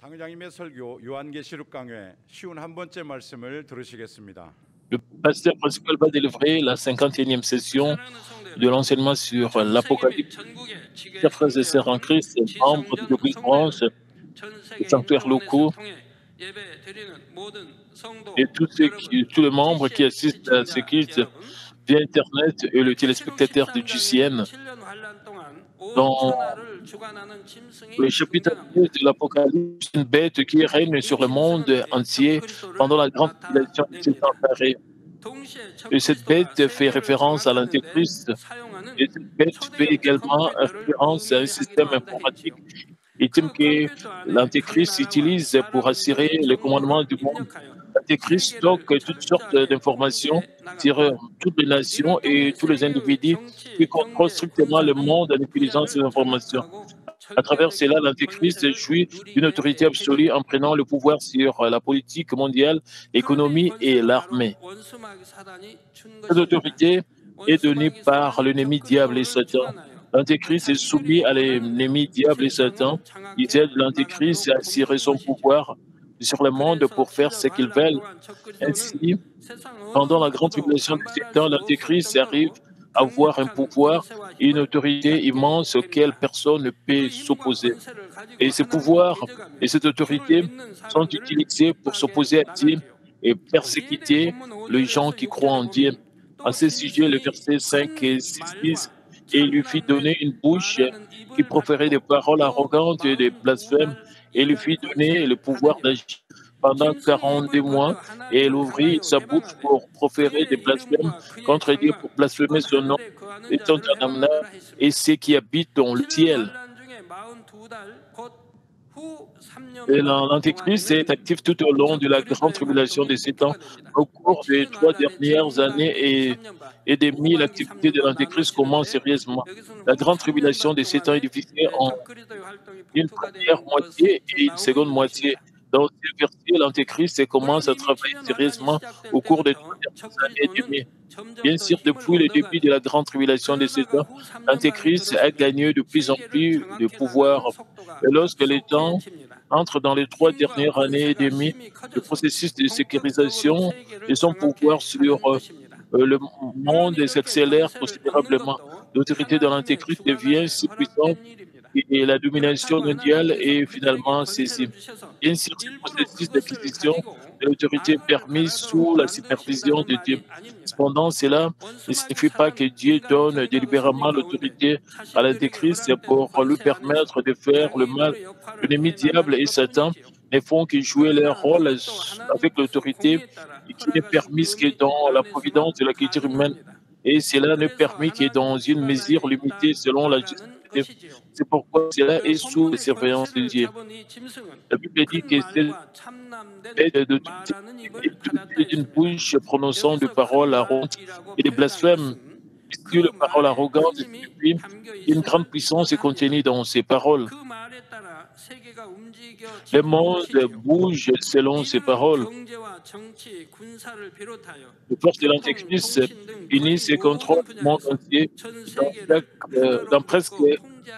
장의장님의 설교 요한계시록 강회 쉬운 한 번째 말씀을 들으시겠습니다. Le pasteur principal va délivrer la 51e session de l'enseignement sur l'Apocalypse. Chers frères et sœurs en Christ, membres de l'Église branche, des sanctuaires locaux et tous les membres qui assistent à ce culte via Internet et le téléspectateur de GCN. Dans le chapitre 10 de l'Apocalypse, une bête qui règne sur le monde entier pendant la grande tribulation s'est emparée. Et cette bête fait référence à l'Antéchrist. Et cette bête fait également référence à un système informatique intime que l'Antéchrist utilise pour assurer le commandement du monde. L'Antéchrist stocke toutes sortes d'informations sur toutes les nations et tous les individus qui contrôlent strictement le monde en utilisant ces informations. À travers cela, l'Antéchrist jouit d'une autorité absolue en prenant le pouvoir sur la politique mondiale, l'économie et l'armée. Cette autorité est donnée par l'ennemi diable et Satan. L'Antéchrist est soumis à l'ennemi diable et Satan. Ils aident l'Antéchrist à assurer son pouvoir sur le monde pour faire ce qu'ils veulent. Ainsi, pendant la grande tribulation de Satan, l'Antéchrist arrive à avoir un pouvoir et une autorité immense auquel personne ne peut s'opposer. Et ce pouvoir et cette autorité sont utilisés pour s'opposer à Dieu et persécuter les gens qui croient en Dieu. À ce sujet, le verset 5 et 6 disent « Et il lui fit donner une bouche qui proférait des paroles arrogantes et des blasphèmes, et il lui fit donner le pouvoir d'agir pendant 42 mois, et elle ouvrit sa bouche pour proférer des blasphèmes contre Dieu, pour blasphémer son nom et son damnable et ceux qui habitent dans le ciel. » Et l'Antéchrist est actif tout au long de la grande tribulation de 7 ans. Au cours des 3 dernières années et demie, l'activité de l'Antéchrist commence sérieusement. La grande tribulation de 7 ans est divisée en une première moitié et une seconde moitié. Dans ce verset, l'Antéchrist commence à travailler sérieusement au cours des 3 dernières années et demie. Bien sûr, depuis le début de la grande tribulation de 7 ans, l'Antéchrist a gagné de plus en plus de pouvoir. Et lorsque les temps entrent dans les 3 dernières années et demie, le processus de sécurisation de son pouvoir sur le monde s'accélère considérablement. L'autorité de l'Antéchrist devient si puissante et la domination mondiale est finalement saisie. Bien sûr, ce processus d'acquisition de l'autorité est permis sous la supervision de Dieu. Cependant, cela ne signifie pas que Dieu donne délibérément l'autorité à l'Antéchrist pour lui permettre de faire le mal. L'ennemi diable et Satan ne font que jouer leur rôle avec l'autorité qui n'est permise que dans la providence de la culture humaine. Et cela ne permet que dans une mesure limitée selon la justice. C'est pourquoi cela est sous la surveillance de Dieu. La Bible dit que cette bête d'autorité est dotée d'une bouche prononçant des paroles arrogantes et des blasphèmes. Puisque les paroles arrogantes et une grande puissance est contenue dans ces paroles. Le monde bouge selon ces paroles. Les forces de l'Antéchrist unissent et contrôlent le monde entier dans presque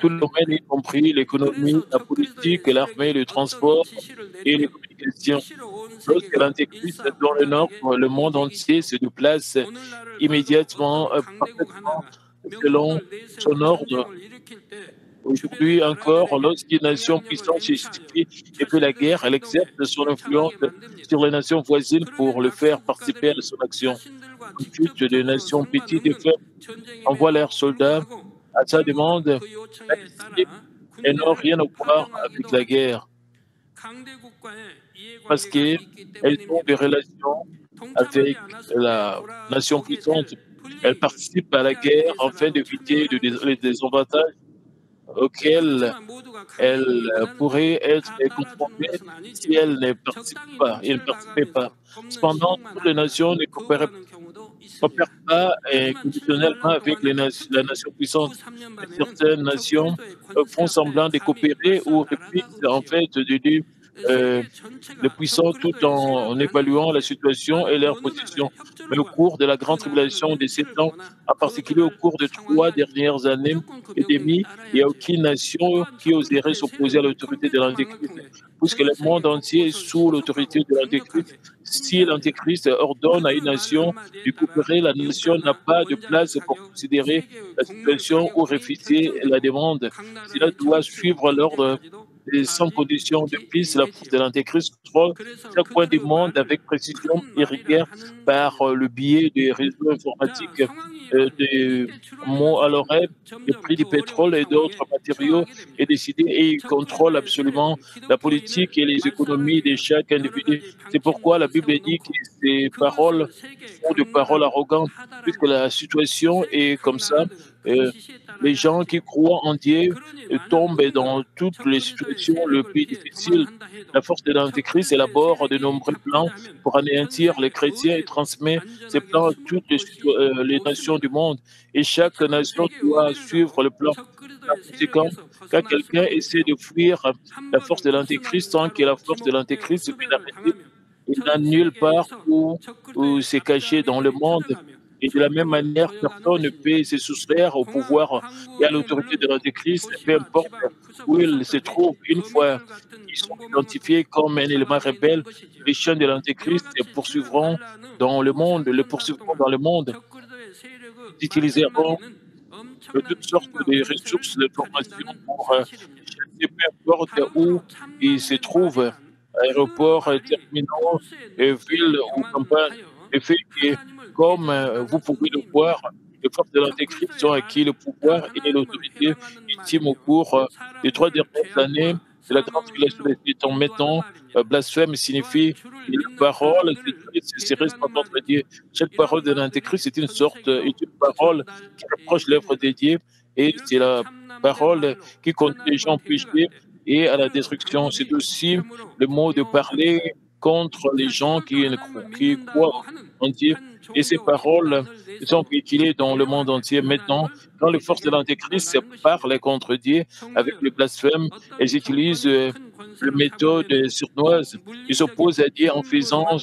tout le domaine, y compris l'économie, la politique, l'armée, le transport et les communications. Lorsque l'Antéchrist dans le nord, le monde entier se déplace immédiatement, parfaitement selon son ordre. Aujourd'hui encore, lorsqu'une nation puissante se justifie et fait la guerre, elle exerce son influence sur les nations voisines pour le faire participer à son action. Ensuite, des nations petites et faibles envoient leurs soldats à sa demande et n'ont rien à voir avec la guerre parce qu'elles ont des relations avec la nation puissante. Elles participent à la guerre afin d'éviter les désavantages auxquels elles pourraient être confrontées si elles ne participaient pas. Cependant, toutes les nations ne coopèrent pas conditionnellement avec la nation puissante. Certaines nations font semblant de coopérer ou refusent en fait de euh, les puissants tout en évaluant la situation et leur position. Mais au cours de la grande tribulation des 7 ans, en particulier au cours des 3 dernières années et demie, il n'y a aucune nation qui oserait s'opposer à l'autorité de l'Antéchrist, puisque le monde entier est sous l'autorité de l'Antéchrist. Si l'Antéchrist ordonne à une nation de coopérer, la nation n'a pas de place pour considérer la situation ou refuser la demande. Cela doit suivre l'ordre et sans condition. De plus, la force de l'Antéchrist contrôle chaque point du monde avec précision et rigueur par le biais des réseaux informatiques, des mots à l'oreille, le prix du pétrole et d'autres matériaux est décidé et il contrôle absolument la politique et les économies de chaque individu. C'est pourquoi la Bible dit que ces paroles sont des paroles arrogantes, puisque la situation est comme ça. euh, les gens qui croient en Dieu tombent dans toutes les situations les plus difficiles. La force de l'Antéchrist élabore de nombreux plans pour anéantir les chrétiens et transmet ces plans à toutes les nations du monde. Et chaque nation doit suivre le plan. Par conséquent, quand quelqu'un essaie de fuir la force de l'Antéchrist, sans que la force de l'Antéchrist puisse l'arrêter, il n'a nulle part où se cacher dans le monde. Et de la même manière, personne ne peut se soustraire au pouvoir et à l'autorité de l'Antéchrist, peu importe où il se trouve. Une fois qu'ils sont identifiés comme un élément rebelle, les chaînes de l'Antéchrist le poursuivront dans le monde. Ils utiliseront toutes sortes de ressources de formation pour chasser peu importe où ils se trouvent, aéroports, terminaux, villes ou campagnes. Le fait que, comme vous pouvez le voir, les forces de l'Antéchrist ont acquis le pouvoir et l'autorité ultime au cours des 3 dernières années de la grande tribulation des 7 ans. Maintenant, blasphème signifie que la parole, c'est respect contre Dieu. Chaque parole de l'Antéchrist est une parole qui approche l'œuvre de Dieu et c'est la parole qui conduit les gens au péché et à la destruction. C'est aussi le mot de parler contre les gens qui croient en Dieu. Et ces paroles sont véhiculées dans le monde entier. Maintenant, quand les forces de l'Antéchrist parlent contre Dieu avec le blasphème, elles utilisent la méthode sournoise. Ils s'opposent à Dieu en faisant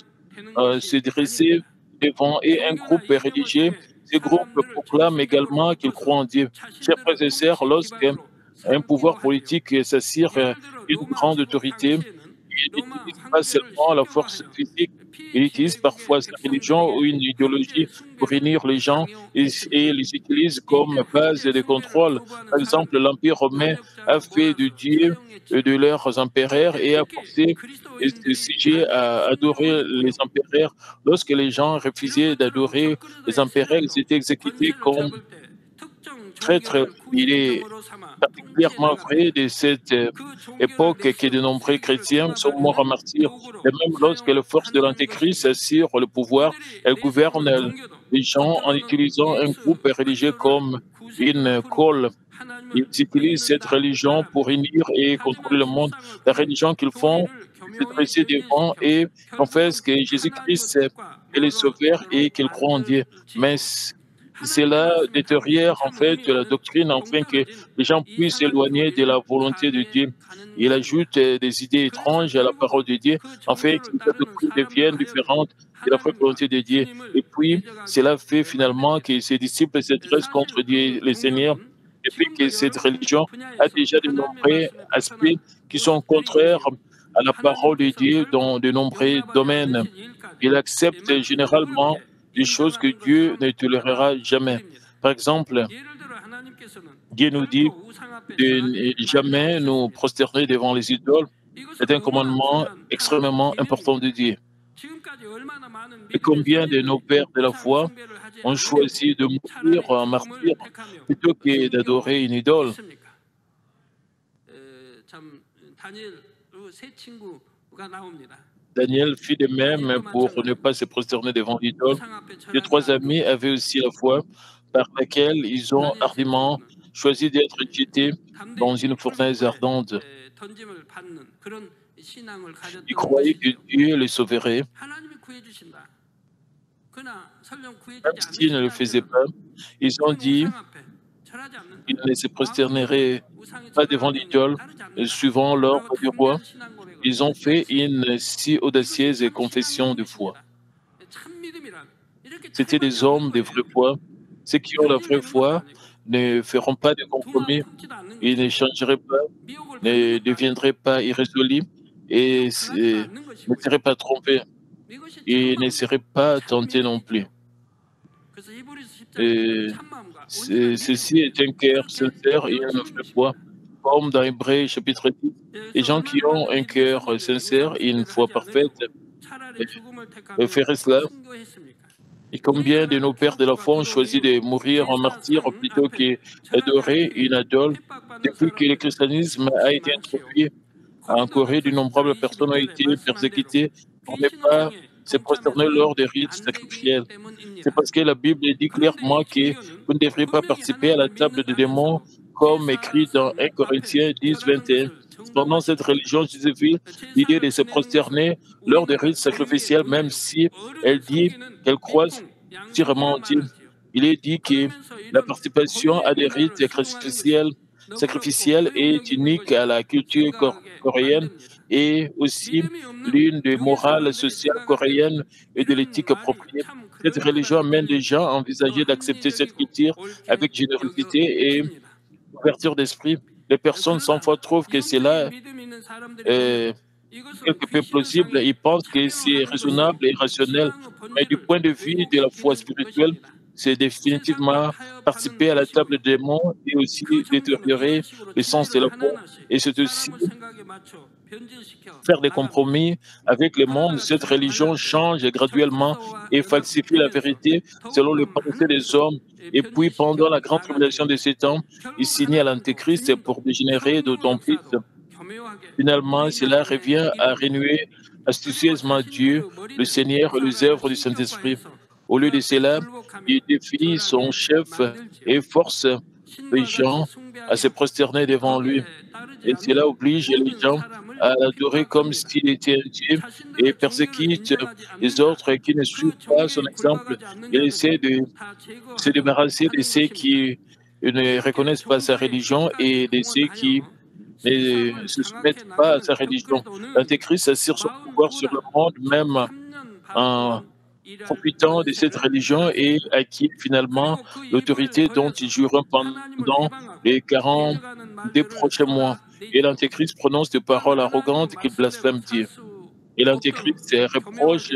se dresser devant et un groupe religieux. Ces groupes proclament également qu'ils croient en Dieu. Chers frères et sœurs, lorsqu'un pouvoir politique s'assire une grande autorité, il n'utilise pas seulement la force physique, il utilise parfois sa religion ou une idéologie pour réunir les gens et les utilise comme base de contrôle. Par exemple, l'Empire romain a fait de Dieu de leurs empereurs et a forcé les sujets à adorer les empereurs. Lorsque les gens refusaient d'adorer les empereurs, ils étaient exécutés comme traîtres. Il est particulièrement vrai de cette époque que de nombreux chrétiens sont morts en martyrs. Et même lorsque les forces de l'Antéchrist assurent le pouvoir, elles gouvernent les gens en utilisant un groupe religieux comme une colle. Ils utilisent cette religion pour unir et contrôler le monde. La religion qu'ils font, c'est de dresser devant et confessent que Jésus-Christ est le Sauveur et qu'ils croient en Dieu. Mais cela détériore en fait la doctrine afin que les gens puissent s'éloigner de la volonté de Dieu. Il ajoute des idées étranges à la parole de Dieu afin que la doctrine devienne différente de la vraie volonté de Dieu. Et puis, cela fait finalement que ses disciples se dressent contre Dieu, le Seigneur, depuis que cette religion a déjà de nombreux aspects qui sont contraires à la parole de Dieu dans de nombreux domaines. Il accepte généralement des choses que Dieu ne tolérera jamais. Par exemple, Dieu nous dit de ne jamais nous prosterner devant les idoles. C'est un commandement extrêmement important de Dieu. Et combien de nos pères de la foi ont choisi de mourir en martyr plutôt que d'adorer une idole? Daniel fit de même pour ne pas se prosterner devant l'idole. Les 3 amis avaient aussi la foi par laquelle ils ont hardiment choisi d'être jetés dans une fournaise ardente. Ils croyaient que Dieu les sauverait, même s'ils ne le faisaient pas. Ils ont dit qu'ils ne se prosterneraient pas devant l'idole, suivant l'ordre du roi. ils ont fait une si audacieuse confession de foi. C'étaient des hommes de vraie foi. Ceux qui ont la vraie foi ne feront pas de compromis, ils ne changeraient pas, ne deviendraient pas irrésolus et ne seraient pas trompés et ne seraient pas tentés non plus. Et ceci est un cœur sincère et une vraie foi. Comme dans Hébreux chapitre 10, les gens qui ont un cœur sincère et une foi parfaite feraient cela. Et combien de nos pères de la foi ont choisi de mourir en martyr plutôt que d'adorer une idole? Depuis que le christianisme a été introduit en Corée, d'innombrables personnes ont été persécutées pour ne pas se prosterner lors des rites sacrificiels. C'est parce que la Bible dit clairement que vous ne devriez pas participer à la table des démons, comme écrit dans 1 Corinthiens 10, 21. Cependant, cette religion justifie l'idée de se prosterner lors des rites sacrificiels, même si elle dit qu'elle croit sûrement Dieu. Il est dit que la participation à des rites sacrificiels est unique à la culture coréenne et aussi l'une des morales sociales coréennes et de l'éthique appropriée. Cette religion amène les gens à envisager d'accepter cette culture avec générosité et ouverture d'esprit. Les personnes sans foi trouvent que cela est quelque peu plausible. Ils pensent que c'est raisonnable et rationnel. Mais du point de vue de la foi spirituelle, c'est définitivement participer à la table des démons et aussi détériorer le sens de la foi. Et c'est aussi faire des compromis avec le monde. Cette religion change graduellement et falsifie la vérité selon les pensées des hommes. Et puis, pendant la grande tribulation de ces temps, il signe à l'Antéchrist pour dégénérer d'autant plus. Finalement, cela revient à renouer astucieusement Dieu, le Seigneur et les œuvres du Saint-Esprit. Au lieu de cela, il défie son chef et force les gens à se prosterner devant lui. Et cela oblige les gens à l'adorer comme s'il était un Dieu et persécute les autres qui ne suivent pas son exemple. Il essaie de se débarrasser de ceux qui ne reconnaissent pas sa religion et de ceux qui ne se soumettent pas à sa religion. L'Antéchrist assure son pouvoir sur le monde, même en profitant de cette religion et acquiert finalement l'autorité dont il jouera pendant les 40 des prochains mois. Et l'Antéchrist prononce des paroles arrogantes qui blasphèment Dieu. Et l'Antéchrist reproche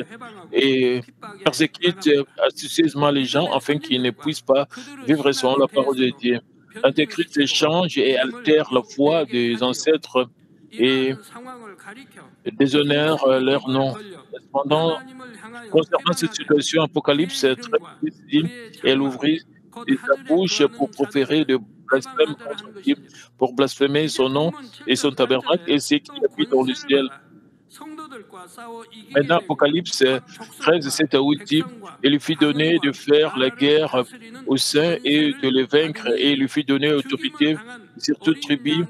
et persécute astucieusement les gens afin qu'ils ne puissent pas vivre selon la parole de Dieu. L'Antéchrist change et altère la foi des ancêtres et déshonore leur nom. Cependant, concernant cette situation, Apocalypse est très précis. Elle ouvrit sa bouche pour proférer de blasphèmes contre Dieu, pour blasphémer son nom et son tabernacle et ceux qui habitent dans le ciel. Maintenant, Apocalypse 13, 7 à 8 dit, il lui fit donner de faire la guerre aux saints et de les vaincre, et il lui fit donner autorité sur toute tribu,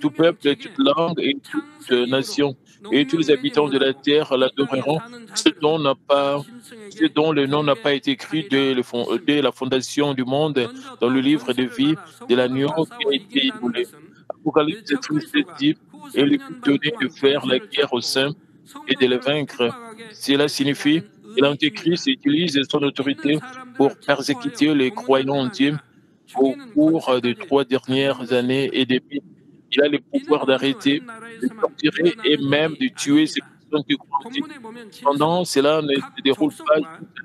tout peuple, toute langue et toute nation. Et tous les habitants de la terre l'adoreront, ce dont le nom n'a pas été écrit dès la fondation du monde dans le livre de vie de l'agneau qui a été immolé. Apocalypse 13 dit, il lui fit donner de faire la guerre aux saints et de les vaincre. Cela signifie que l'Antéchrist utilise son autorité pour persécuter les croyants en Dieu au cours des 3 dernières années et demie. Il a le pouvoir d'arrêter, de torturer et même de tuer ces personnes qui croient en Dieu. Cependant, cela ne se déroule pas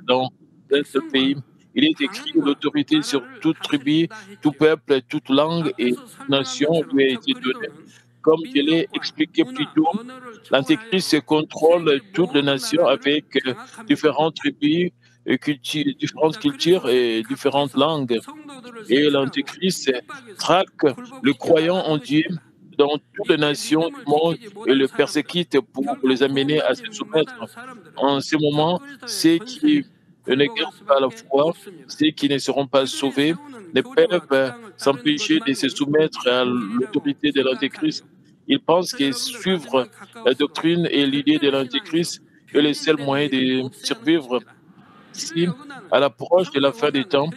dans un seul pays. Il est écrit l'autorité sur toute tribu, tout peuple, toute langue et toute nation lui a été donnée. Comme je l'ai expliqué plus tôt, l'Antéchrist contrôle toutes les nations avec différentes tribus, différentes cultures et différentes langues. Et l'Antéchrist traque le croyant en Dieu dans toutes les nations du monde et le persécute pour les amener à se soumettre. En ce moment, ceux qui ne gardent pas la foi, ceux qui ne seront pas sauvés, ne peuvent s'empêcher de se soumettre à l'autorité de l'Antéchrist. Ils pensent que suivre la doctrine et l'idée de l'Antéchrist est le seul moyen de survivre. Si, à l'approche de la fin des temps,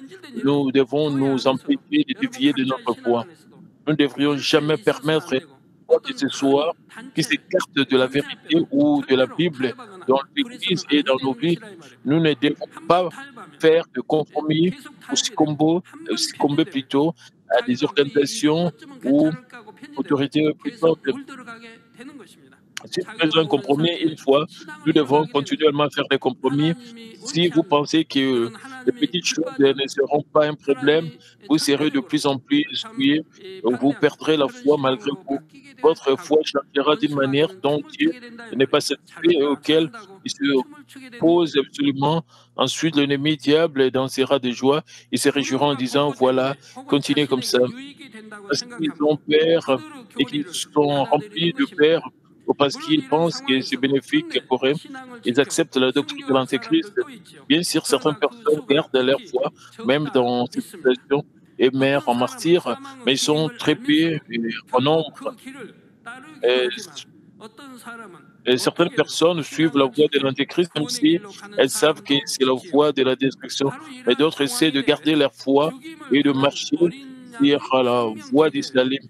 nous devons nous empêcher de dévier de notre foi. Nous ne devrions jamais permettre quoi que ce soit qui s'écarte de la vérité ou de la Bible dans l'Église et dans nos vies, nous ne devons pas faire de compromis ou succomber plutôt à des organisations ou autorités puissantes. Si nous faisons un compromis une fois, nous devons continuellement faire des compromis. Si vous pensez que les petites choses ne seront pas un problème, vous serez de plus en plus souillés, vous perdrez la foi malgré vous. Votre foi changera d'une manière dont Dieu n'est pas satisfait et auquel il se pose absolument. Ensuite, l'ennemi diable dansera de joie. Il se réjouira en disant, voilà, continuez comme ça. Parce qu'ils ont peur et qu'ils sont remplis de peur, ou parce qu'ils pensent que c'est bénéfique pour eux, ils acceptent la doctrine de l'Antéchrist. Bien sûr, certaines personnes gardent leur foi, même dans cette situation, et meurent en martyrs, mais ils sont très peu en nombre. Et, et certaines personnes suivent la voie de l'Antéchrist, même si elles savent que c'est la voie de la destruction. Mais d'autres essaient de garder leur foi et de marcher sur la voie du salut.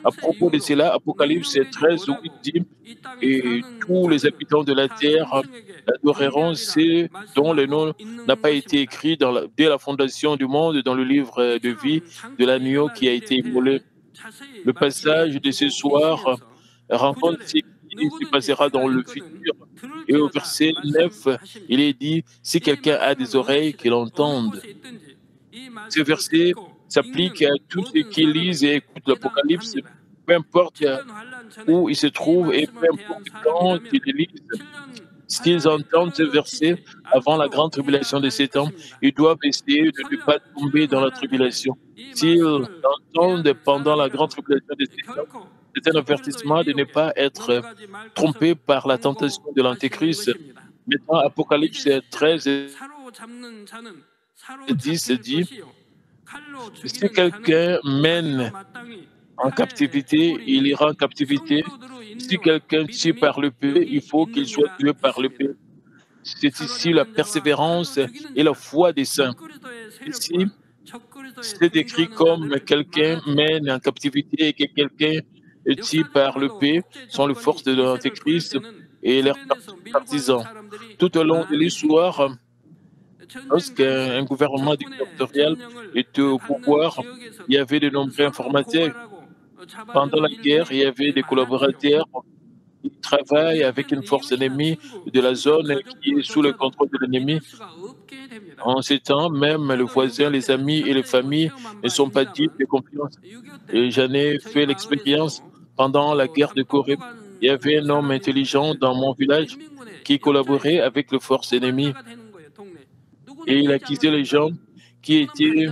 À propos de cela, Apocalypse 13, où il dit et tous les habitants de la terre adoreront ceux dont le nom n'a pas été écrit dès la fondation du monde dans le livre de vie de l'agneau qui a été immolé. Le passage de ce soir rencontre ce qui se passera dans le futur. Et au verset 9, il est dit, si quelqu'un a des oreilles, qu'il entende. Ce verset s'applique à tous ceux qui lisent et écoutent l'Apocalypse, peu importe où ils se trouvent et peu importe quand ils les lisent. S'ils entendent ce verset avant la grande tribulation de 7 ans, ils doivent essayer de ne pas tomber dans la tribulation. S'ils l'entendent pendant la grande tribulation de 7 ans, c'est un avertissement de ne pas être trompé par la tentation de l'Antéchrist. Maintenant, Apocalypse 13 et 10 dit, si quelqu'un mène en captivité, il ira en captivité. Si quelqu'un tue par le l'épée, il faut qu'il soit tué par le l'épée. C'est ici la persévérance et la foi des saints. Ici, c'est décrit comme quelqu'un mène en captivité et que quelqu'un tue par le l'épée sont les forces de l'Antéchrist et leurs partisans. Tout au long de l'histoire, lorsqu'un gouvernement dictatorial était au pouvoir, il y avait de nombreux informateurs. Pendant la guerre, il y avait des collaborateurs qui travaillent avec une force ennemie de la zone qui est sous le contrôle de l'ennemi. En ces temps, même les voisins, les amis et les familles ne sont pas dignes de confiance. Et j'en ai fait l'expérience pendant la guerre de Corée. Il y avait un homme intelligent dans mon village qui collaborait avec les forces ennemies. Et il accusait les gens qui étaient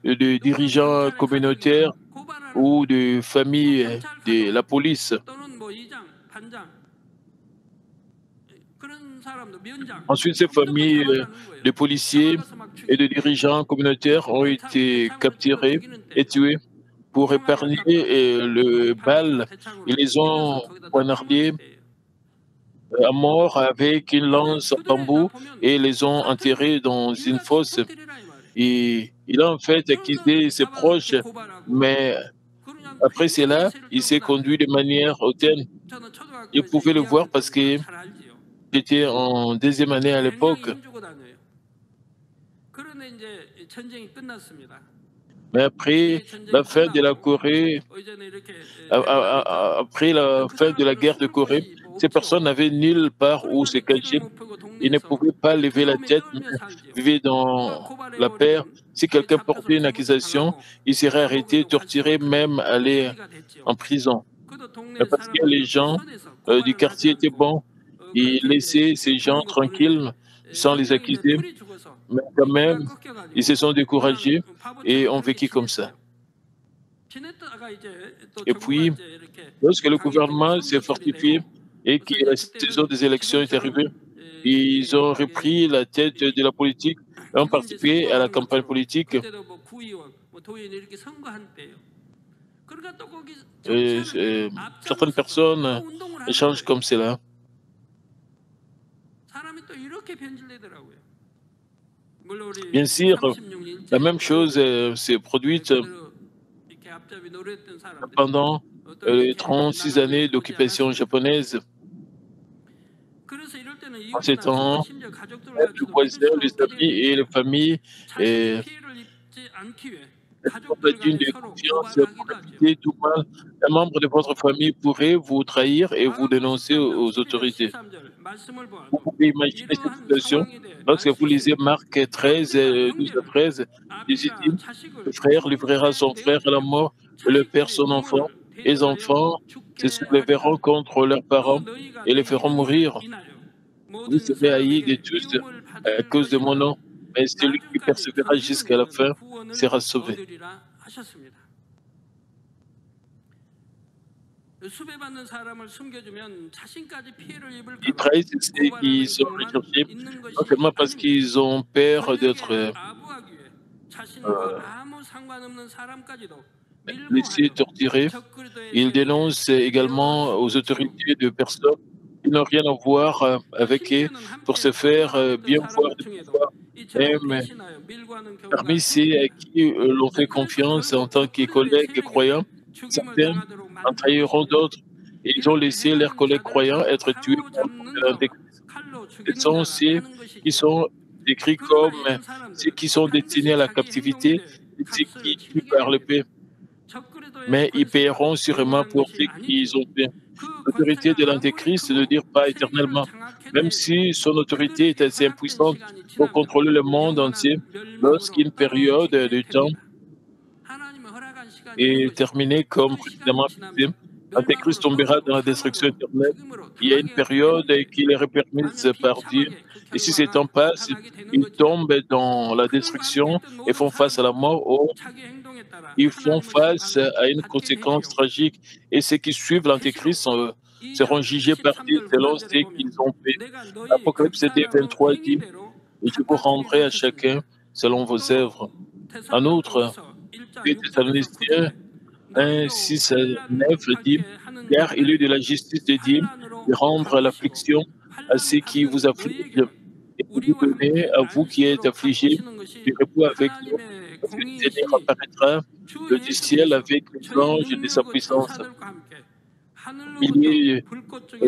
de dirigeants communautaires ou de familles de la police. Ensuite, ces familles de policiers et de dirigeants communautaires ont été capturées et tuées pour épargner le bal. Ils les ont poignardés à mort avec une lance en bambou et les ont enterrés dans une fosse. Et il a en fait accusé ses proches, mais après cela, il s'est conduit de manière hautaine. Je pouvais le voir parce que j'étais en deuxième année à l'époque. Mais après la fin de la Corée, après la fin de la guerre de Corée, ces personnes n'avaient nulle part où se cacher. Ils ne pouvaient pas lever la tête, mais vivaient dans la peur. Si quelqu'un portait une accusation, il serait arrêté, torturé, même aller en prison. Mais parce que les gens du quartier étaient bons, ils laissaient ces gens tranquilles sans les accuser. Mais quand même, ils se sont découragés et ont vécu comme ça. Et puis, lorsque le gouvernement s'est fortifié et que la saison des élections est arrivée, ils ont repris la tête de la politique et ont participé à la campagne politique. Certaines personnes échangent comme cela. Bien sûr, la même chose s'est produite pendant les 36 années d'occupation japonaise. En ces temps, même les voisins, les amis et les familles sont dignes de confiance pour éviter tout mal. Un membre de votre famille pourrait vous trahir et vous dénoncer aux autorités. Vous pouvez imaginer cette situation lorsque vous lisez Marc 13, 12 à 13. Il dit, le frère livrera son frère à la mort, et le père son enfant. Et les enfants se soulèveront contre leurs parents et les feront mourir. Vous serez haïs de tous à cause de mon nom, mais celui qui persévérera jusqu'à la fin sera sauvé. Ils trahissent ceux qui sont recherchés, non seulement parce qu'ils ont peur d'être blessés, torturés, ils dénoncent également aux autorités de personnes qui n'ont rien à voir avec eux pour se faire bien voir de pouvoir. Même parmi ceux à qui l'on fait confiance en tant que collègues croyants, certains en trahiront d'autres et ils ont laissé leurs collègues croyants être tués par l'Antéchrist. Ce sont ceux qui sont décrits comme ceux qui sont destinés à la captivité et ceux qui tuent par l'épée. Mais ils paieront sûrement pour ce qu'ils ont fait. L'autorité de l'Antéchrist ne dure pas éternellement. Même si son autorité est assez impuissante pour contrôler le monde entier, lorsqu'une période de temps est terminée comme précédemment fixé, l'Antéchrist tombera dans la destruction éternelle. Il y a une période qui leur est permise par Dieu. Et si ce temps passe, ils tombent dans la destruction et font face à la mort ou ils font face à une conséquence tragique. Et ceux qui suivent l'Antéchrist seront jugés par Dieu selon ce qu'ils ont fait. Apocalypse 23 dit, et je vous rendrai à chacun selon vos œuvres. En outre, 2 Thessaloniciens 1, 6 à 9 dit, car il est de la justice de Dieu de rendre l'affliction à ceux qui vous affligent et de vous donner à vous qui êtes affligés du repos avec nous, parce que le Seigneur apparaîtra du ciel avec les anges de sa puissance. Il est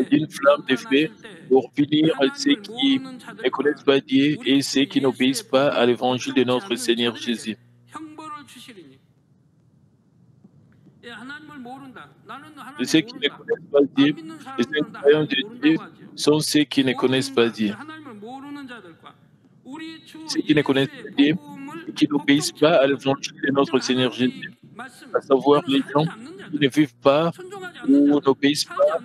d'une flamme de feu pour punir ceux qui ne connaissent pas Dieu et ceux qui n'obéissent pas à l'évangile de notre Seigneur Jésus. Et ceux qui ne connaissent pas Dieu, les croyants de Dieu sont ceux qui ne connaissent pas Dieu. Ceux qui ne connaissent pas Dieu et qui n'obéissent pas à l'évangile de notre Seigneur Jésus, à savoir les gens qui ne vivent pas ou n'obéissent pas,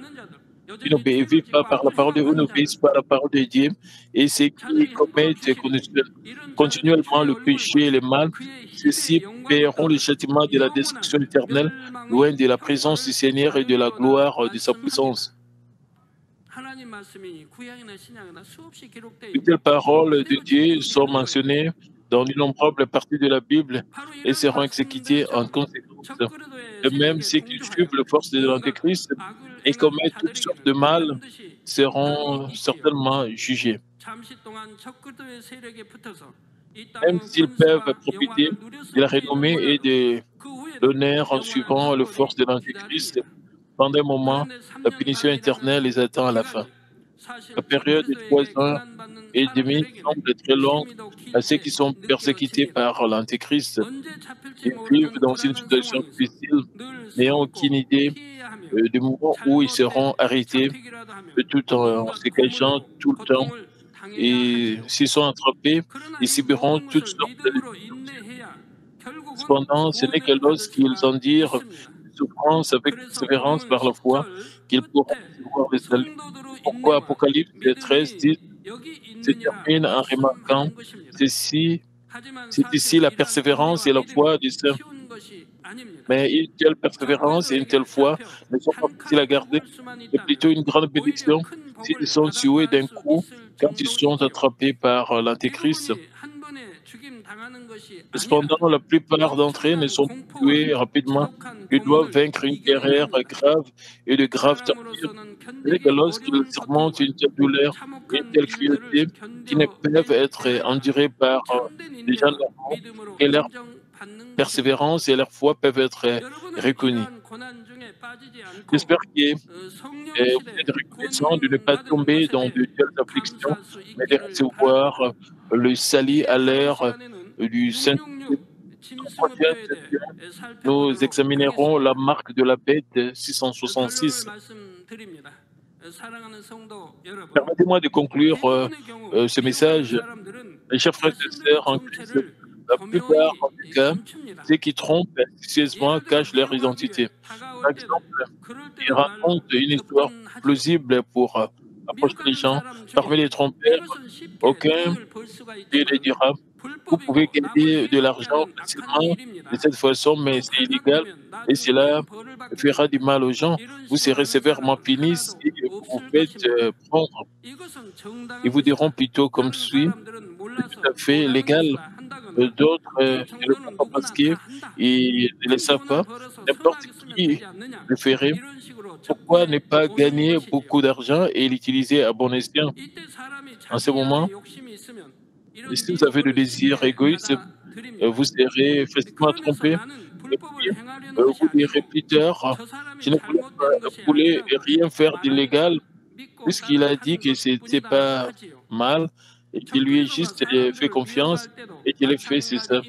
qui n'obéissent pas par la parole de Dieu, ou n'obéissent pas à la parole de Dieu, et ceux qui commettent continuellement le péché et le mal, ceux-ci paieront le châtiment de la destruction éternelle, loin de la présence du Seigneur et de la gloire de sa puissance. De telles paroles de Dieu sont mentionnées dans d'innombrables parties de la Bible et seront exécutées en conséquence. De même, ceux qui suivent les forces de l'Antéchrist et commettent toutes sortes de mal seront certainement jugés. Même s'ils peuvent profiter de la renommée et de l'honneur en suivant les forces de l'Antéchrist, pendant un moment, la punition éternelle les attend à la fin. La période de 3 ans et demi semble très longue à ceux qui sont persécutés par l'Antéchrist. Ils vivent dans une situation difficile, n'ayant aucune idée du moment où ils seront arrêtés, tout en se cachant tout le temps. Et s'ils sont attrapés, ils subiront toutes sortes de cependant, ce n'est que lorsqu'ils endirent souffrance avec persévérance par la foi qu'ils pourront recevoir le salut. Pourquoi Apocalypse 13 dit se termine en remarquant ceci, c'est ici la persévérance et la foi du saint. Mais une telle persévérance et une telle foi ne sont pas faciles à garder, c'est plutôt une grande bénédiction s'ils sont tués d'un coup quand ils sont attrapés par l'Antéchrist. Cependant, la plupart d'entre eux ne sont tués rapidement. Ils doivent vaincre une guerre grave et de graves tortures. C'est que lorsqu'ils surmontent une telle douleur et une telle cruauté qui ne peuvent être endurées par des gens normaux, et leur persévérance et leur foi peuvent être reconnues. J'espère que vous êtes reconnaissant de ne pas tomber dans de telles afflictions, mais de recevoir le salut à l'heure du Saint-Esprit. Dans la prochaine session, nous examinerons la marque de la bête 666. Permettez-moi de conclure ce message. Mes chers frères et sœurs en Christ, la plupart des cas, ceux qui trompent astucieusement cachent leur identité. Par exemple, ils racontent une histoire plausible pour approcher les gens. Parmi les trompeurs, aucun ne dira: vous pouvez gagner de l'argent facilement de cette façon, mais c'est illégal et cela fera du mal aux gens. Vous serez sévèrement punis si vous vous faites prendre. Ils vous diront plutôt comme suit: c'est tout à fait légal. D'autres ne le font pas parce qu'ils ne le savent pas. N'importe qui le ferait. Pourquoi ne pas gagner beaucoup d'argent et l'utiliser à bon escient? En ce moment, si vous avez le désir égoïste, vous serez facilement trompé. Et puis, vous direz plus tard: je ne voulais rien faire d'illégal, puisqu'il a dit que c'était pas mal et qu'il lui ait juste fait confiance et qu'il ait fait, c'est ça.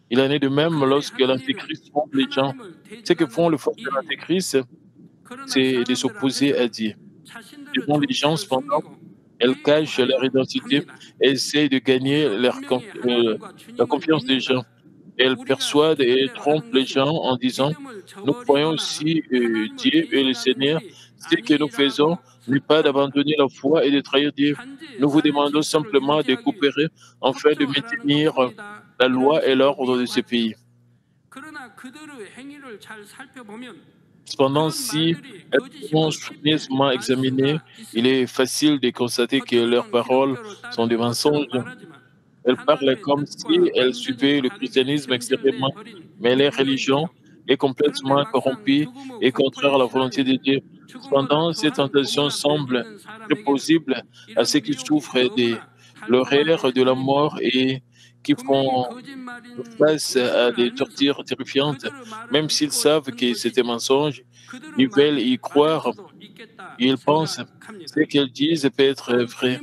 Il en est de même lorsque l'Antéchrist trompe les gens. Ce que font le force de l'Antéchrist, c'est de s'opposer à Dieu. Devant les gens, cependant, elles cachent leur identité et essayent de gagner la confiance des gens. Elles persuadent et trompent les gens en disant: nous croyons aussi Dieu et le Seigneur. Ce que nous faisons n'est pas d'abandonner la foi et de trahir Dieu. Nous vous demandons simplement de coopérer afin de maintenir la loi et l'ordre de ce pays. Cependant, si elles sont soigneusement examinées, il est facile de constater que leurs paroles sont des mensonges. Elles parlent comme si elles suivaient le christianisme extérieurement, mais leur religion est complètement corrompue et contraire à la volonté de Dieu. Cependant, cette tentation semble très plausible à ceux qui souffrent de l'horreur de la mort et qui font face à des tortures terrifiantes. Même s'ils savent que c'est un mensonge, ils veulent y croire. Ils pensent ce qu'ils disent peut être vrai.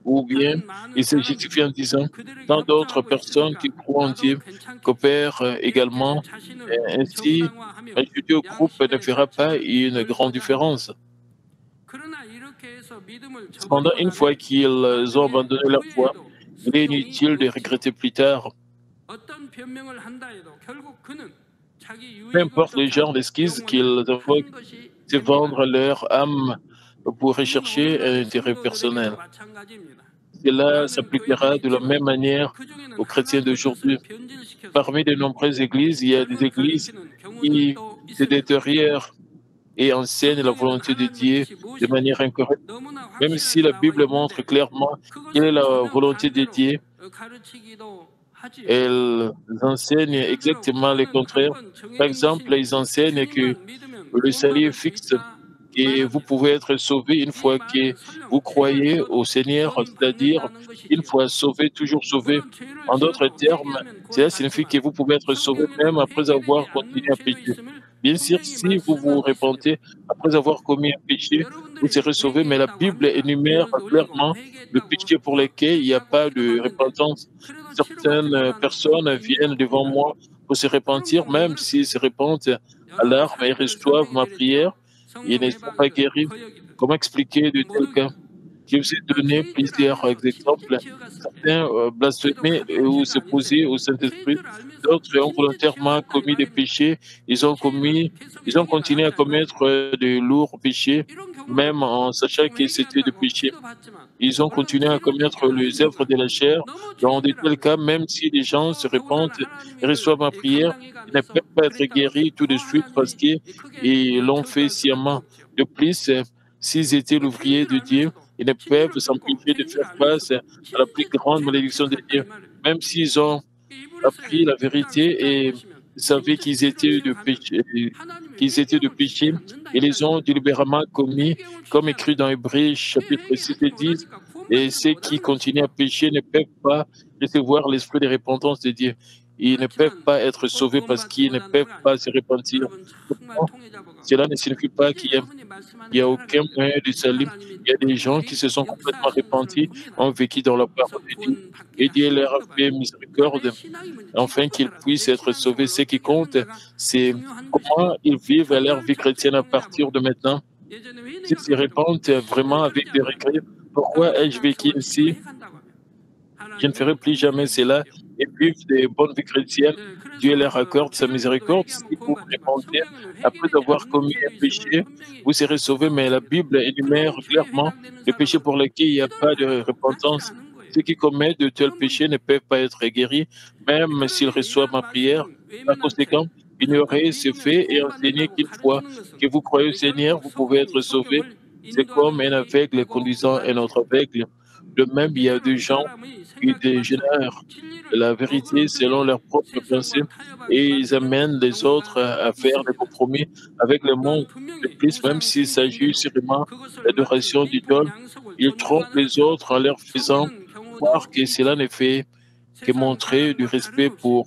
Ou bien ils se justifient en disant: tant d'autres personnes qui croient en Dieu coopèrent également. Ainsi, ajouter au groupe ne fera pas une grande différence. Cependant, une fois qu'ils ont abandonné leur foi, il est inutile de regretter plus tard. Peu importe le genre d'esquisse qu'ils invoquent, c'est vendre leur âme pour rechercher un intérêt personnel. Cela s'appliquera de la même manière aux chrétiens d'aujourd'hui. Parmi de nombreuses églises, il y a des églises qui se détériorent et enseignent la volonté de Dieu de manière incorrecte. Même si la Bible montre clairement quelle est la volonté de Dieu, elles enseignent exactement le contraire. Par exemple, ils enseignent que le salut est fixe, que vous pouvez être sauvé une fois que vous croyez au Seigneur, c'est-à-dire une fois sauvé, toujours sauvé. En d'autres termes, cela signifie que vous pouvez être sauvé même après avoir continué à pécher. Bien sûr, si vous vous repentez après avoir commis un péché, vous serez sauvé, mais la Bible énumère clairement le péché pour lequel il n'y a pas de repentance. Certaines personnes viennent devant moi pour se repentir, même s'ils se repentent à l'arme et reçoivent ma prière, ils ne sont pas guéris. Comment expliquer de tels cas? Je vous ai donné plusieurs exemples. Certains blasphémaient ou s'opposaient au Saint-Esprit. D'autres ont volontairement commis des péchés. Ils ont continué à commettre de lourds péchés, même en sachant que c'était des péchés. Ils ont continué à commettre les œuvres de la chair. Dans de tels cas, même si les gens se repentent et reçoivent ma prière, ils ne peuvent pas être guéris tout de suite parce qu'ils l'ont fait sciemment. De plus, s'ils étaient l'ouvrier de Dieu, ils ne peuvent s'empêcher de faire face à la plus grande malédiction de Dieu. Même s'ils ont appris la vérité et savaient qu'ils étaient de péché, ils les ont délibérément commis, comme écrit dans Hébreux chapitre 6 et 10, et ceux qui continuent à pécher ne peuvent pas recevoir l'esprit de repentance de Dieu. ils ne peuvent pas être sauvés parce qu'ils ne peuvent pas se repentir. Pourtant, cela ne signifie pas qu'il y a aucun moyen de salut. Il y a des gens qui se sont complètement repentis, ont vécu dans la parole de Dieu, et Dieu leur a fait miséricorde afin qu'ils puissent être sauvés. Ce qui compte, c'est comment ils vivent leur vie chrétienne à partir de maintenant. S'ils se repentent vraiment avec des regrets, pourquoi ai-je vécu ici? Je ne ferai plus jamais cela et vivre des bonnes vies chrétiennes. Dieu leur accorde sa miséricorde. Si vous vous repentez après avoir commis un péché, vous serez sauvés, mais la Bible énumère clairement les péchés pour lesquels il n'y a pas de repentance. Ceux qui commettent de tels péchés ne peuvent pas être guéris, même s'ils reçoivent ma prière. Par conséquent, ignorer ce fait et enseigner qu'une fois que vous croyez au Seigneur, vous pouvez être sauvés. C'est comme un aveugle conduisant un autre aveugle. De même, il y a des gens qui dégénèrent la vérité selon leurs propres pensées et ils amènent les autres à faire des compromis avec le monde. De plus, même s'il s'agit sûrement d'adoration d'idoles, ils trompent les autres en leur faisant croire que cela ne fait que montrer du respect pour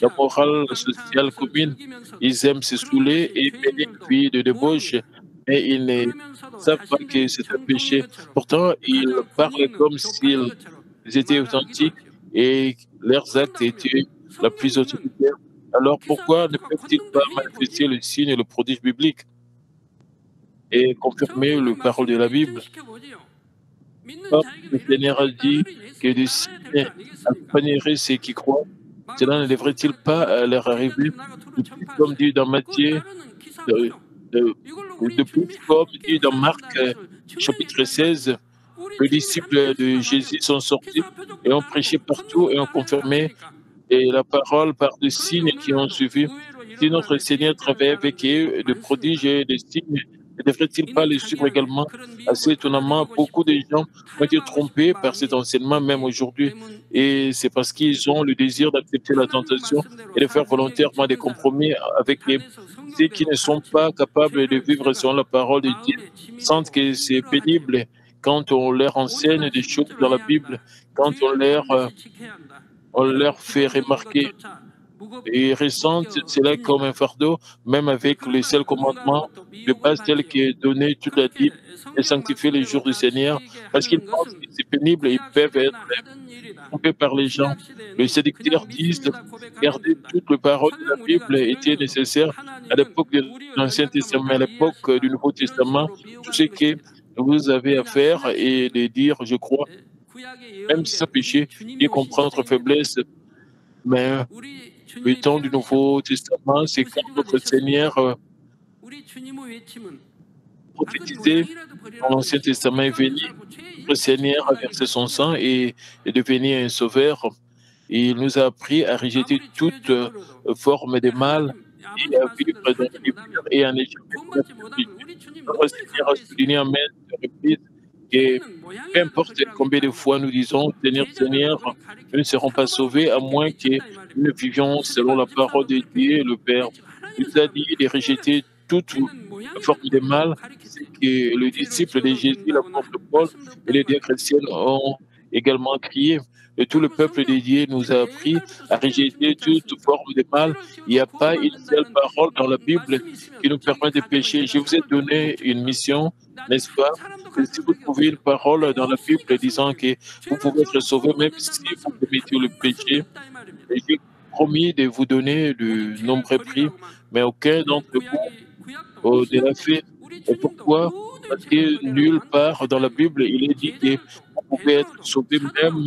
la morale sociale commune. Ils aiment se saouler et mener une vie de débauche, mais ils ne savent pas que c'est un péché. Pourtant, ils parlent comme s'ils étaient authentiques et leurs actes étaient la plus autoritaire. Alors pourquoi ne peuvent-ils pas manifester le signe et le prodige biblique et confirmer le parole de la Bible? Comme le Seigneur a dit que des signes accompagneraient ceux qui croient, cela ne devrait-il pas leur arriver? De plus, comme dit dans Matthieu, de, de- de plus, comme dit dans Marc chapitre 16, les disciples de Jésus sont sortis et ont prêché partout et ont confirmé et la parole par des signes qui ont suivi. Si notre Seigneur travaillait avec eux de prodiges et de signes, ne devrait-il pas les suivre également? Assez étonnamment, beaucoup de gens ont été trompés par cet enseignement même aujourd'hui. Et c'est parce qu'ils ont le désir d'accepter la tentation et de faire volontairement des compromis avec ceux qui ne sont pas capables de vivre selon la parole de Dieu, sentent que c'est pénible quand on leur enseigne des choses dans la Bible, quand on leur fait remarquer et ressentent cela comme un fardeau, même avec les seuls commandements de base tels que donner toute la dîme et sanctifier les jours du Seigneur, parce qu'ils pensent que c'est pénible et ils peuvent être trompés par les gens. Les séducteurs disent garder toute la parole de la Bible était nécessaire à l'époque de l'Ancien Testament, à l'époque du Nouveau Testament. Tout ce que vous avez à faire est de dire je crois, même si c'est un péché, et comprendre notre faiblesse, mais le temps du Nouveau Testament, c'est quand notre Seigneur prophétisait dans l'Ancien Testament est venu, notre Seigneur a versé son sang et est devenu un sauveur. Et il nous a appris à rejeter toute forme de mal et à vivre dans la lumière et en échapper à la péché. Notre Seigneur a souligné en maintes reprises que peu importe combien de fois nous disons Seigneur, Seigneur, nous ne serons pas sauvés à moins que nous vivions selon la parole de Dieu, le Père. Il nous a dit de rejeter toute forme de mal, c'est que le disciple de Jésus, l'apôtre Paul et les diacres chrétiens ont également crié. Et tout le peuple de Dieu nous a appris à rejeter toute forme de mal. Il n'y a pas une seule parole dans la Bible qui nous permet de pécher. Je vous ai donné une mission, n'est-ce pas? Que si vous trouvez une parole dans la Bible disant que vous pouvez être sauvé même si vous commettez le péché, j'ai promis de vous donner de nombreux prix, mais aucun d'entre vous ne l'a fait. Et pourquoi? Parce que nulle part dans la Bible, il est dit que vous pouvez être sauvé même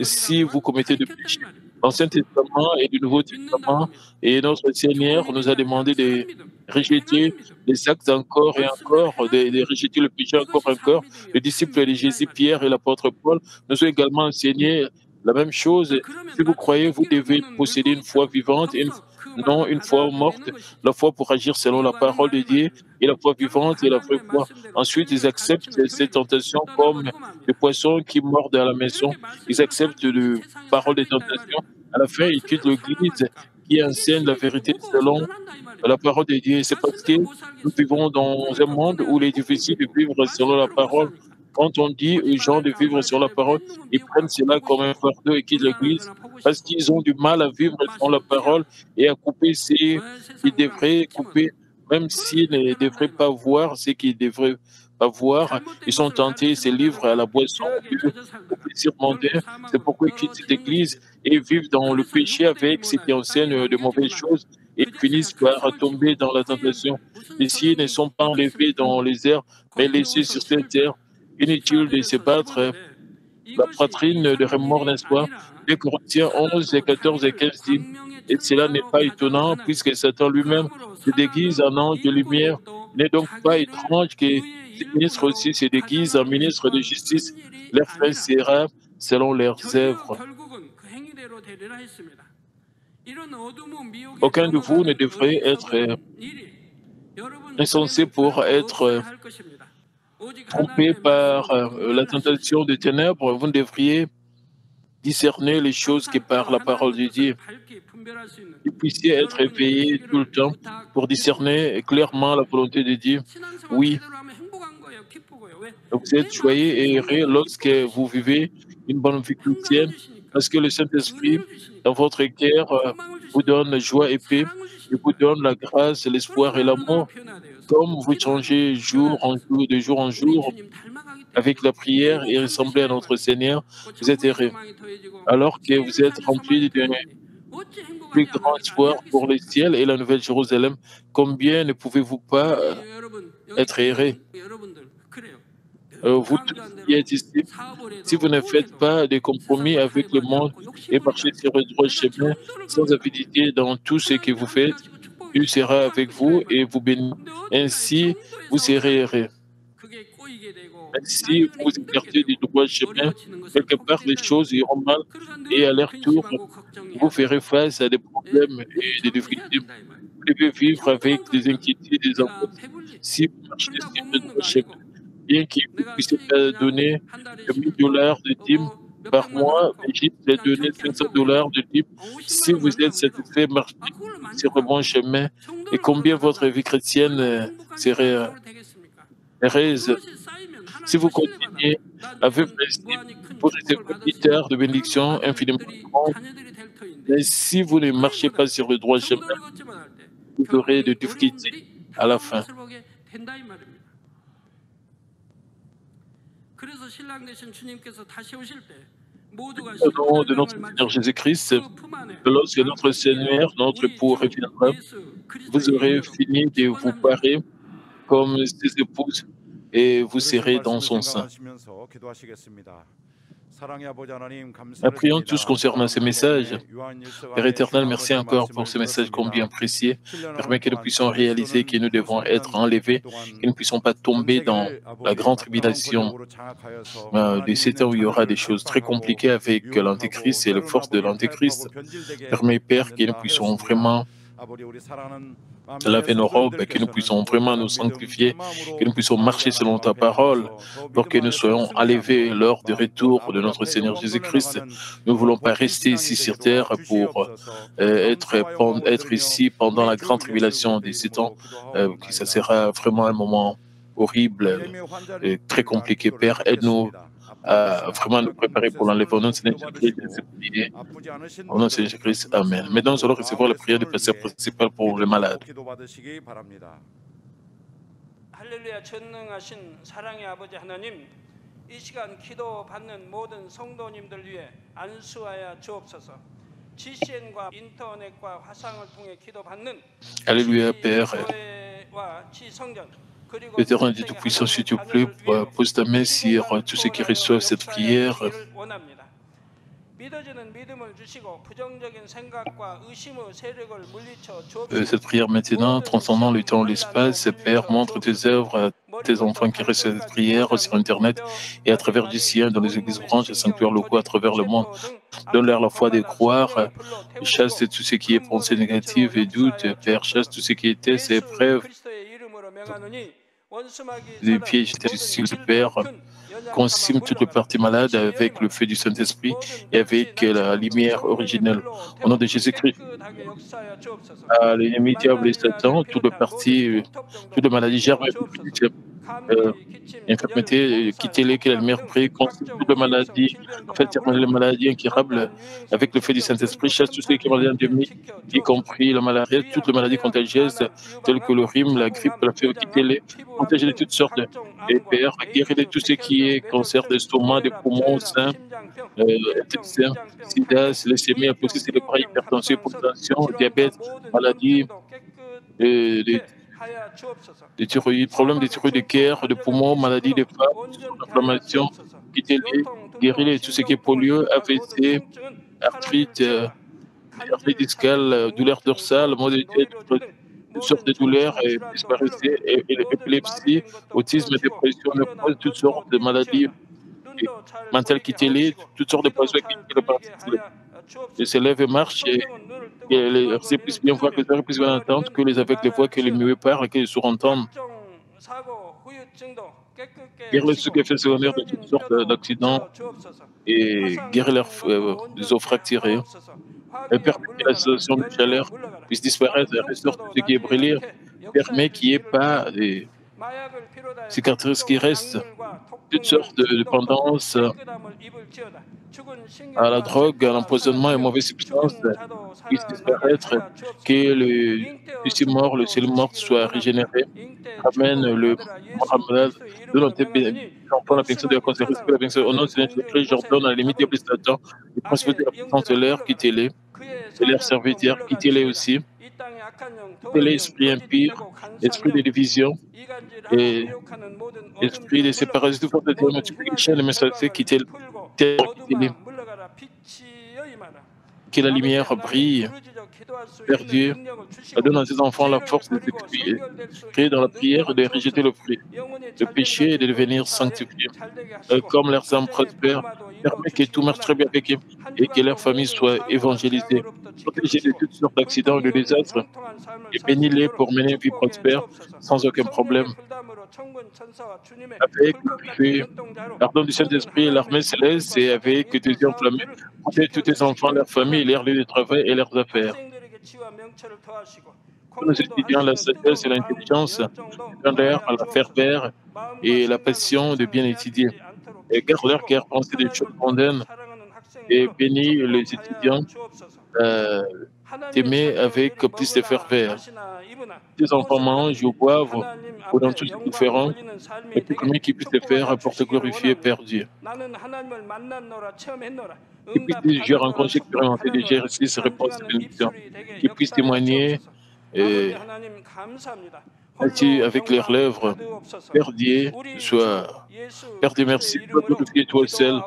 si vous commettez des péchés. L'Ancien Testament et le Nouveau Testament, et notre Seigneur nous a demandé de rejeter les actes encore et encore, de rejeter le péché encore et encore. Les disciples de Jésus, Pierre et l'apôtre Paul, nous ont également enseigné la même chose. Si vous croyez, vous devez posséder une foi vivante, non une foi morte, la foi pour agir selon la parole de Dieu et la foi vivante et la vraie foi. Ensuite, ils acceptent ces tentations comme les poissons qui mordent à la maison. Ils acceptent les paroles des tentations. À la fin, ils quittent l'Église qui enseigne la vérité selon la parole de Dieu. C'est parce que nous vivons dans un monde où il est difficile de vivre selon la parole. Quand on dit aux gens de vivre sur la parole, ils prennent cela comme un fardeau et quittent l'Église parce qu'ils ont du mal à vivre dans la parole et à couper ce qu'ils devraient couper, même s'ils ne devraient pas voir ce qu'ils devraient pas voir. Ils sont tentés, se livrent à la boisson au plaisir mondain. C'est pourquoi ils quittent cette Église et vivent dans le péché avec ce qui enseigne de mauvaises choses et finissent par tomber dans la tentation. Les cieux ne sont pas enlevés dans les airs, mais laissés sur cette terre. Inutile de se battre la poitrine de remords, n'est-ce pas? 2 Corinthiens 11, 14 et 15 dit, et cela n'est pas étonnant, puisque Satan lui-même se déguise en ange de lumière. Il n'est donc pas étrange que les ministres aussi se déguisent en ministres de justice. Leur fin sera selon leurs œuvres. Aucun de vous ne devrait être insensé pour être trompé par la tentation des ténèbres. Vous devriez discerner les choses qui par la parole de Dieu. Vous puissiez être éveillé tout le temps pour discerner clairement la volonté de Dieu. Oui, vous êtes joyeux et heureux lorsque vous vivez une bonne vie chrétienne, parce que le Saint-Esprit, dans votre cœur, vous donne joie et paix, et vous donne la grâce, l'espoir et l'amour. Comme vous changez de jour en jour, avec la prière et ressembler à notre Seigneur, vous êtes heureux. Alors que vous êtes rempli d'un plus grand espoir pour le ciel et la Nouvelle Jérusalem, combien ne pouvez-vous pas être heureux? Vous tous qui êtes ici, si vous ne faites pas de compromis avec le monde et marchez sur le droit chemin sans avidité dans tout ce que vous faites, Dieu sera avec vous et vous bénit. Ainsi, vous serez heureux. Si vous vous écartez du droit chemin, quelque part les choses iront mal et à leur tour, vous ferez face à des problèmes et des difficultés. Vous devez vivre avec des inquiétudes et des angoisses. Si vous marchez sur le droit chemin, bien que vous ne puissiez pas donner $1 000 de dîmes par mois, mais juste donner $500 de dîmes, si vous êtes satisfait, marchez sur le bon chemin, et combien votre vie chrétienne serait heureuse. Si vous continuez avec principe, vous recevrez plus tard de bénédictions infiniment grandes. Mais si vous ne marchez pas sur le droit chemin, vous aurez de difficultés à la fin. Au nom de notre Seigneur Jésus-Christ, lorsque notre Seigneur, notre époux reviendra, vous aurez fini de vous parer comme ses épouses et vous serez dans son sein. Prions tous concernant ces messages. Père éternel, merci encore pour ce message combien précieux. Permets que nous puissions réaliser que nous devons être enlevés, que nous ne puissions pas tomber dans la grande tribulation de ces temps où il y aura des choses très compliquées avec l'Antéchrist et les forces de l'Antéchrist. Permets, Père, que nous puissions vraiment laver nos robes, que nous puissions vraiment nous sanctifier, que nous puissions marcher selon ta parole, pour que nous soyons enlevés lors du retour de notre Seigneur Jésus-Christ. Nous ne voulons pas rester ici sur terre pour être ici pendant la grande tribulation des 7 ans, que ça sera vraiment un moment horrible, très compliqué. Père, aide-nous à vraiment nous préparer pour l'enlèvement de Seigneur Jésus-Christ. Au nom de Seigneur Jésus-Christ, Amen. Maintenant, nous allons recevoir la prière du pasteur principal pour les malades. 할렐루야, 전능하신 사랑의 아버지 하나님, 이 시간 기도받는 모든 성도님들 위해 안수하여 주옵소서. GCN과 인터넷과 화상을 통해 기도받는 Alléluia, Père. Éternel Dieu Tout-Puissant, s'il te plaît, pose ta main sur tous ceux qui reçoivent cette prière. Cette prière maintenant, transcendant le temps et l'espace, Père, montre tes œuvres à tes enfants qui reçoivent cette prière sur Internet et à travers du ciel, dans les églises branches et sanctuaires locaux à travers le monde. Donne-leur la foi de croire, chasse tout ce qui est pensée négative et doute, Père, chasse tout ce qui est tests et épreuves, des pièges difficiles, Père, consume toute la partie malade avec le feu du Saint-Esprit et avec la lumière originelle. Au nom de Jésus-Christ, à l'ennemi diable et Satan, toute la partie, toute la maladie germe, infirmité, quittez-les, que la lumière brille, contre toutes les maladies, en fait, les maladies incurables, avec le feu du Saint-Esprit, chasse tous ceux qui ont maladies endémiques, y compris la malaria, toutes les maladies contagieuses, telles que le rhume, la grippe, la fièvre, quittez-les, protégez de toutes sortes et Père, guéris de tout ce qui est cancer d'estomac, des poumons, seins, intestins, sida, leucémie, apoplexie cérébrale, hypertension, hypotension, diabète, maladie, des thyroïdes, problèmes de thyroïde, de cœur, de poumons, maladies des femmes, inflammation, quittez-les, guéris-les, tout ce qui est polio, AVC, arthrite, hernie discale, douleur dorsale, maux de tête, toutes sortes de douleurs, disparaissez, et l'épilepsie, autisme, dépression, névrose, toutes sortes de maladies mentales, quittez-les, toutes sortes de poisons, quittez-les, ils se lèvent et marchent, et les oreilles puissent bien voir, que les oreilles puissent bien entendre, que les aveugles voient, que les muets parlent, que les sourds entendent. Guéris ceux qui font secondaire de toutes sortes d'accidents et guéris les os fracturés. Et permet que la situation de chaleur puisse disparaître et restaure tout ce qui est brûlé. Permet qu'il n'y ait pas des cicatrices qui restent. Toutes sortes de dépendances à la drogue, à l'empoisonnement et mauvaises substances puissent disparaître, que le tissu mort, le ciel mort soit régénéré. Ramène le Mohamed, donne j'entends la bénédiction de la conséquence, la bénédiction au nom de Seigneur Jésus-Christ, j'ordonne à la limite des Satan, les principautés de la puissance de l'air, quittez-les, et leurs serviteurs, quittez-les aussi, quittez-les, esprit impur, esprit de division, et esprit de séparation, tout force de Dieu, multiplication de messages, quittez-les, que la lumière brille, Père Dieu, donne à tes enfants la force de créer dans la prière et de rejeter le péché et de devenir sanctifiés. Comme leurs âmes prospèrent, permet que tout marche très bien avec eux et que leur famille soit évangélisée. Protégez de toutes sortes d'accidents et de désastres et bénis-les pour mener une vie prospère sans aucun problème. Avec le feu, pardon du Saint-Esprit et l'armée céleste et avec tes yeux enflammés, protège tous tes enfants, leurs familles, leurs lieux de travail et leurs affaires. Nous étudions la sagesse et l'intelligence, la ferveur et la passion de bien étudier. Et garde leur cœur pensé des choses mondaines et bénis les étudiants t'aimer avec plus de ferveur. Tes enfants mangent ou boivent ou dans tout ce qu'ils feront, et tout commis qui puisse te faire pour te glorifier, Père Dieu. Qui puisse j'ai rencontré, expérimenté déjà reçu ces réponses et bénédictions, qui puisse témoigner ainsi avec leurs lèvres. Père Dieu, Père Dieu, merci pour glorifier toi seul.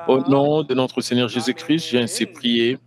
Au nom de notre Seigneur Jésus-Christ, j'ai ainsi prié.